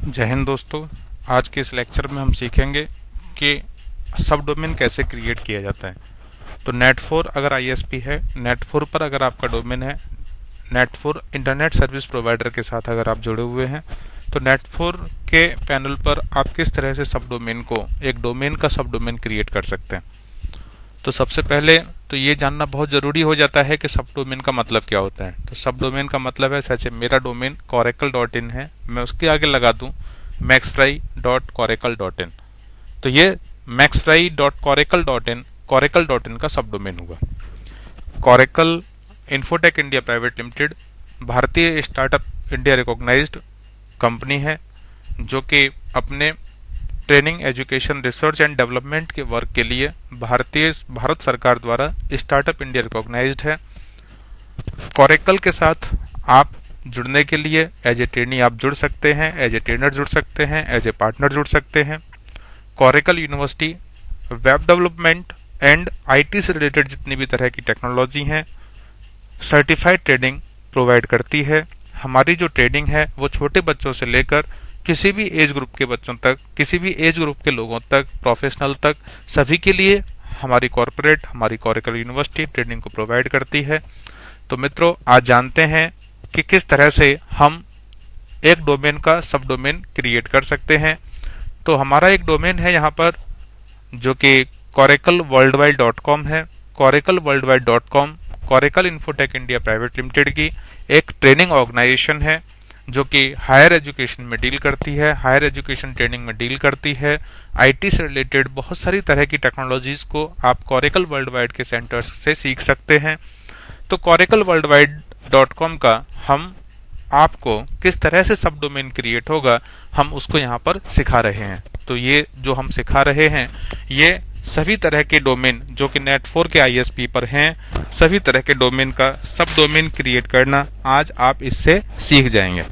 जय हिंद दोस्तों। आज के इस लेक्चर में हम सीखेंगे कि सब डोमेन कैसे क्रिएट किया जाता है। तो नेट4 अगर आईएसपी है, नेट4 पर अगर आपका डोमेन है, नेट4 इंटरनेट सर्विस प्रोवाइडर के साथ अगर आप जुड़े हुए हैं, तो नेट4 के पैनल पर आप किस तरह से सब डोमेन को, एक डोमेन का सब डोमेन क्रिएट कर सकते हैं। तो सबसे पहले तो ये जानना बहुत ज़रूरी हो जाता है कि सब डोमेन का मतलब क्या होता है। तो सब डोमेन का मतलब है, जैसे मेरा डोमेन coracle.in है, मैं उसके आगे लगा दूं maxfry.coracle.in, तो ये maxfry.coracle.in coracle.in का सब डोमेन होगा। Coracle infotech India private limited भारतीय स्टार्टअप इंडिया रिकॉग्नाइज्ड कंपनी है, जो कि अपने training, education, research and development के वर्क के लिए भारत सरकार द्वारा स्टार्टअप इंडिया रिकॉग्नाइज्ड है। कोरेकल के साथ आप जुड़ने के लिए एज ए ट्रेनी आप जुड़ सकते हैं, एज ए ट्रेनर जुड़ सकते हैं, एज ए पार्टनर जुड़ सकते हैं। Coracle university web development and IT से रिलेटेड जितनी भी तरह की टेक्नोलॉजी हैं, सर्टिफाइड ट्रेनिंग प्रोवाइड करती है। हमारी जो ट्रेनिंग है वो छोटे बच्चों से लेकर किसी भी एज ग्रुप के बच्चों तक, किसी भी एज ग्रुप के लोगों तक, प्रोफेशनल तक, सभी के लिए हमारी कोरेकल यूनिवर्सिटी ट्रेनिंग को प्रोवाइड करती है। तो मित्रों, आज जानते हैं कि किस तरह से हम एक डोमेन का सब डोमेन क्रिएट कर सकते हैं। तो हमारा एक डोमेन है यहाँ पर, जो कि coracleworldwide.com है। coracleworldwide.com coracle infotech India private limited की एक ट्रेनिंग ऑर्गेनाइजेशन है, जो कि हायर एजुकेशन में डील करती है, हायर एजुकेशन ट्रेनिंग में डील करती है। आईटी से रिलेटेड बहुत सारी तरह की टेक्नोलॉजीज को आप कोरेकल वर्ल्ड वाइड के सेंटर्स से सीख सकते हैं। तो coracleworldwide.com का हम आपको किस तरह से सब डोमेन क्रिएट होगा, हम उसको यहाँ पर सिखा रहे हैं। तो ये जो हम सिखा रहे हैं, ये सभी तरह के डोमेन जो कि नेट4 के आईएसपी पर हैं, सभी तरह के डोमेन का सब डोमेन क्रिएट करना आज आप इससे सीख जाएंगे।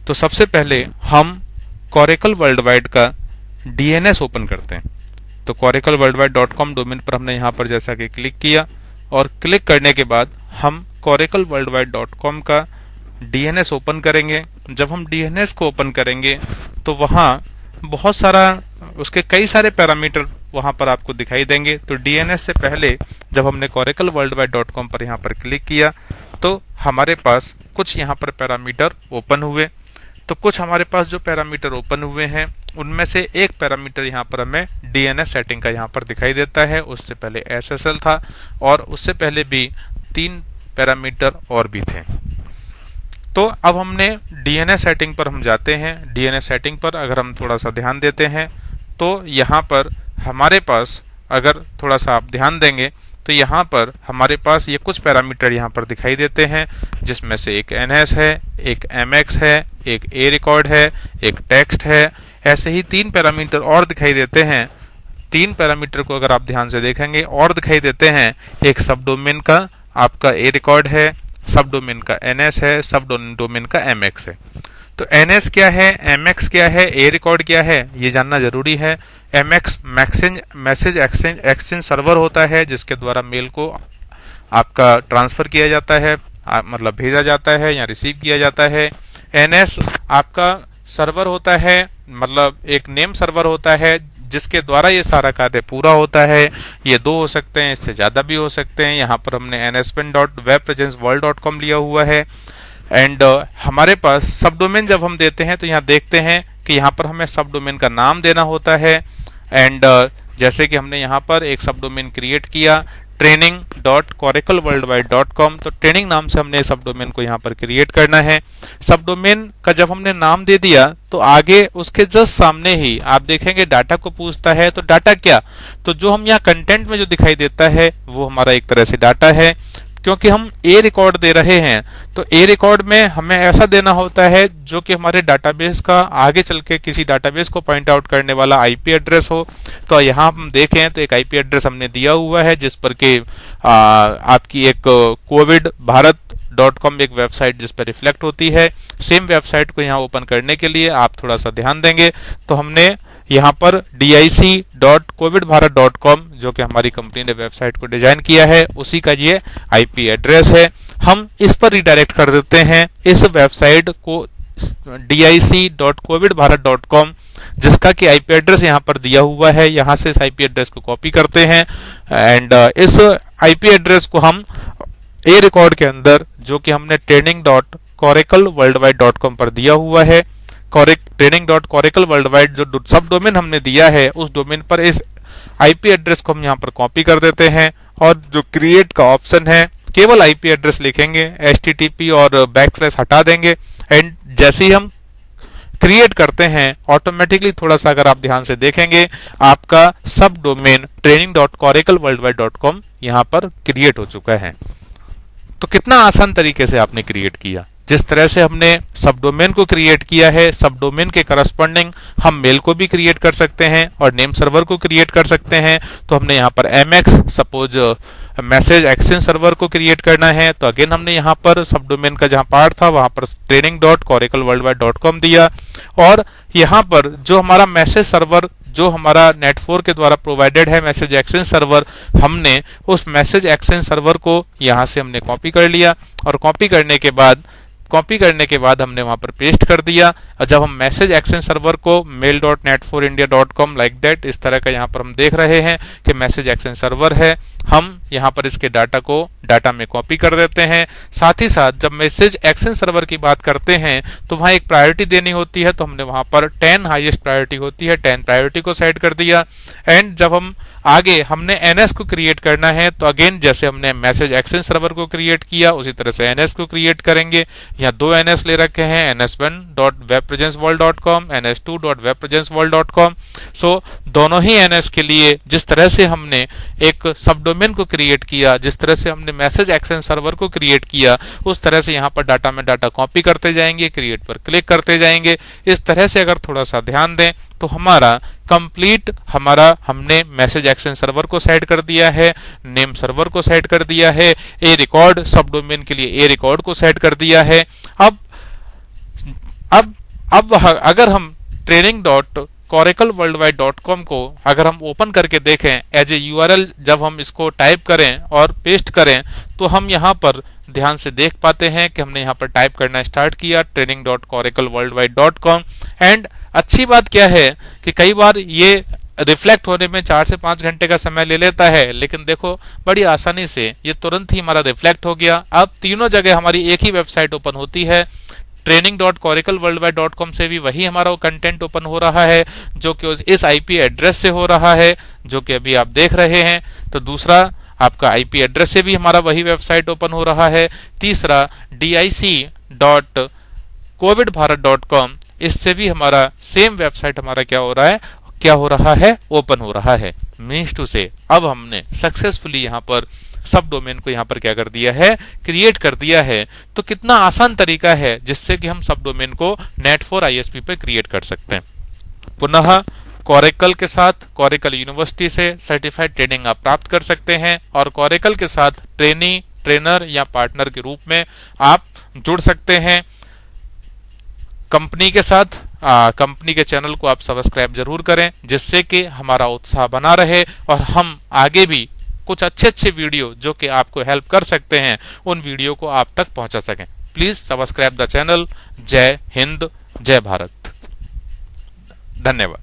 तो सबसे पहले हम कोरेकल वर्ल्ड वाइड का डीएनएस ओपन करते हैं। तो coracleworldwide.com डोमेन पर हमने यहाँ पर जैसा कि क्लिक किया, और क्लिक करने के बाद हम coracleworldwide.com का डीएनएस ओपन करेंगे। जब हम डीएनएस को ओपन करेंगे तो वहाँ बहुत सारा, उसके कई सारे पैरामीटर वहाँ पर आपको दिखाई देंगे। तो डीएनएस से पहले जब हमने coracleworldwide.com पर यहाँ पर क्लिक किया, तो हमारे पास कुछ यहाँ पर पैरामीटर ओपन हुए। तो कुछ हमारे पास जो पैरामीटर ओपन हुए हैं, उनमें से एक पैरामीटर यहाँ पर हमें डीएनएस सेटिंग का यहाँ पर दिखाई देता है। उससे पहले एसएसएल था, और उससे पहले भी 3 पैरामीटर और भी थे। तो अब हमने डीएनएस सेटिंग पर हम जाते हैं। डीएनएस सेटिंग पर अगर हम थोड़ा सा ध्यान देते हैं, तो यहाँ पर हमारे पास, अगर थोड़ा सा आप ध्यान देंगे, तो यहाँ पर हमारे पास ये कुछ पैरामीटर यहाँ पर दिखाई देते हैं, जिसमें से एक एनएस है, एक एमएक्स है, एक ए रिकॉर्ड है, एक टेक्स्ट है। ऐसे ही 3 पैरामीटर और दिखाई देते हैं। 3 पैरामीटर को अगर आप ध्यान से देखेंगे और दिखाई देते हैं। एक सब डोमेन का आपका ए रिकॉर्ड है, सब डोमेन का एनएस है, सब डोमेन का एमएक्स है। तो एनएस क्या है, एमएक्स क्या है, ए रिकॉर्ड क्या है, ये जानना जरूरी है। एमएक्स मैसेज एक्सचेंज सर्वर होता है, जिसके द्वारा मेल को आपका ट्रांसफर किया जाता है, मतलब भेजा जाता है या रिसीव किया जाता है। एनएस आपका सर्वर होता है, मतलब एक नेम सर्वर होता है, जिसके द्वारा ये सारा कार्य पूरा होता है। ये 2 हो सकते हैं, इससे ज़्यादा भी हो सकते हैं। यहाँ पर हमने nspen.webpresenceworld.com लिया हुआ है। एंड हमारे पास सब डोमेन जब हम देते हैं, तो यहाँ देखते हैं कि यहाँ पर हमें सब डोमेन का नाम देना होता है। एंड जैसे कि हमने यहाँ पर एक सब डोमेन क्रिएट किया, training.coracleworldwide.com, तो ट्रेनिंग नाम से हमने सब डोमेन को यहाँ पर क्रिएट करना है। सब डोमेन का जब हमने नाम दे दिया, तो आगे उसके जस्ट सामने ही आप देखेंगे डाटा को पूछता है। तो डाटा क्या, तो जो हम यहाँ कंटेंट में जो दिखाई देता है, वो हमारा एक तरह से डाटा है। क्योंकि हम ए रिकॉर्ड दे रहे हैं, तो ए रिकॉर्ड में हमें ऐसा देना होता है जो कि हमारे डाटाबेस का आगे चल के किसी डाटाबेस को पॉइंट आउट करने वाला आईपी एड्रेस हो। तो यहाँ हम देखें तो एक आईपी एड्रेस हमने दिया हुआ है, जिस पर कि आपकी एक covidbharat.com एक वेबसाइट जिस पर रिफ्लेक्ट होती है। सेम वेबसाइट को यहाँ ओपन करने के लिए आप थोड़ा सा ध्यान देंगे, तो हमने यहाँ पर dic.covidbharat.com, जो कि हमारी कंपनी ने वेबसाइट को डिजाइन किया है, उसी का ये आईपी एड्रेस है। हम इस पर रिडायरेक्ट कर देते हैं। इस वेबसाइट को dic.covidbharat.com, जिसका कि आईपी एड्रेस यहाँ पर दिया हुआ है। यहाँ से इस आईपी एड्रेस को कॉपी करते हैं एंड इस आईपी एड्रेस को हम ए रिकॉर्ड के अंदर, जो कि हमने training.coracleworldwide.com पर दिया हुआ है, training.coracleworldwide जो सब डोमेन हमने दिया है, उस डोमेन पर इस आईपी एड्रेस को हम यहाँ पर कॉपी कर देते हैं और जो क्रिएट का ऑप्शन है, केवल आईपी एड्रेस लिखेंगे, http और बैकस्लैश हटा देंगे एंड जैसे ही हम क्रिएट करते हैं ऑटोमेटिकली, थोड़ा सा अगर आप ध्यान से देखेंगे, आपका सब डोमेन training.coracleworldwide.com यहाँ पर क्रिएट हो चुका है। तो कितना आसान तरीके से आपने क्रिएट किया। जिस तरह से हमने सब डोमेन को क्रिएट किया है, सब डोमेन के करस्पॉन्डिंग हम मेल को भी क्रिएट कर सकते हैं और नेम सर्वर को क्रिएट कर सकते हैं। तो हमने यहाँ पर MX suppose message exchange server को क्रिएट करना है, तो अगेन हमने यहाँ पर सब डोमेन का जहाँ पार्ट था वहां पर training.coracleworldwide.com दिया और यहाँ पर जो हमारा मैसेज सर्वर, जो हमारा नेट4 के द्वारा प्रोवाइडेड है मैसेज एक्सचेंज सर्वर, हमने उस मैसेज एक्सचेंज सर्वर को यहाँ से हमने कॉपी कर लिया और कॉपी करने के बाद हमने वहां पर पेस्ट कर दिया। और जब हम मैसेज एक्सचेंज सर्वर को mail.net4india.com लाइक दैट, इस तरह का यहाँ पर हम देख रहे हैं कि मैसेज एक्सचेंज सर्वर है, हम यहाँ पर इसके डाटा में कॉपी कर देते हैं। साथ ही साथ जब मैसेज एक्सचेंज सर्वर की बात करते हैं तो वहां एक प्रायोरिटी देनी होती है, तो हमने वहां पर 10 हाईएस्ट प्रायोरिटी होती है, 10 प्रायोरिटी को सेट कर दिया। एंड जब हम आगे हमने एनएस को क्रिएट करना है, तो अगेन जैसे हमने मैसेज एक्सचेंज सर्वर को क्रिएट किया उसी तरह से एनएस को क्रिएट करेंगे। यहाँ 2 एनएस ले रखे हैं, ns1.webpresenceworld.com, ns2.webpresenceworld.com। सो दोनों ही एनएस के लिए जिस तरह से हमने एक सब डोमेन को क्रिएट किया, जिस तरह से हमने मैसेज एक्सचेंज सर्वर को क्रिएट किया, उस तरह से यहाँ पर डाटा में डाटा कॉपी करते जाएंगे, क्रिएट पर क्लिक करते जाएंगे। इस तरह से अगर थोड़ा सा ध्यान दें तो हमारा कंप्लीट हमने मैसेज एक्सचेंज सर्वर को सेट कर दिया है, नेम सर्वर को सेट कर दिया है, ए रिकॉर्ड सब डोमेन के लिए ए रिकॉर्ड को सेट कर दिया है। अब अगर हम training.coracleworldwide.com को अगर हम ओपन करके देखें एज ए यूआरएल, जब हम इसको टाइप करें और पेस्ट करें तो हम यहाँ पर ध्यान से देख पाते हैं कि हमने यहाँ पर टाइप करना स्टार्ट किया training.coracleworldwide.com। एंड अच्छी बात क्या है कि कई बार ये रिफ्लेक्ट होने में 4 से 5 घंटे का समय ले लेता है, लेकिन देखो बड़ी आसानी से ये तुरंत ही हमारा रिफ्लेक्ट हो गया। अब तीनों जगह हमारी एक ही वेबसाइट ओपन होती है। training.coracleworldwide.com से भी वही हमारा कंटेंट ओपन हो रहा है जो कि इस आईपी एड्रेस से हो रहा है, जो कि अभी आप देख रहे हैं। तो दूसरा आपका आईपी एड्रेस से भी हमारा वही वेबसाइट ओपन हो रहा है। तीसरा dic.covidbharat.com, इससे भी हमारा सेम वेबसाइट हमारा क्या हो रहा है ओपन हो रहा है। मीन्स टू से अब हमने सक्सेसफुली यहाँ पर सब डोमेन को यहाँ पर क्या कर दिया है, क्रिएट कर दिया है। तो कितना आसान तरीका है जिससे कि हम सब डोमेन को नेट4 आईएसपी पे क्रिएट कर सकते हैं। पुनः कोरेकल के साथ, कोरेकल यूनिवर्सिटी से सर्टिफाइड ट्रेनिंग आप प्राप्त कर सकते हैं और कोरेकल के साथ ट्रेनर या पार्टनर के रूप में आप जुड़ सकते हैं। कंपनी के साथ कंपनी के चैनल को आप सब्सक्राइब जरूर करें, जिससे कि हमारा उत्साह बना रहे और हम आगे भी कुछ अच्छे वीडियो जो कि आपको हेल्प कर सकते हैं उन वीडियो को आप तक पहुंचा सकें। Please subscribe the channel. जय हिंद, जय भारत, धन्यवाद।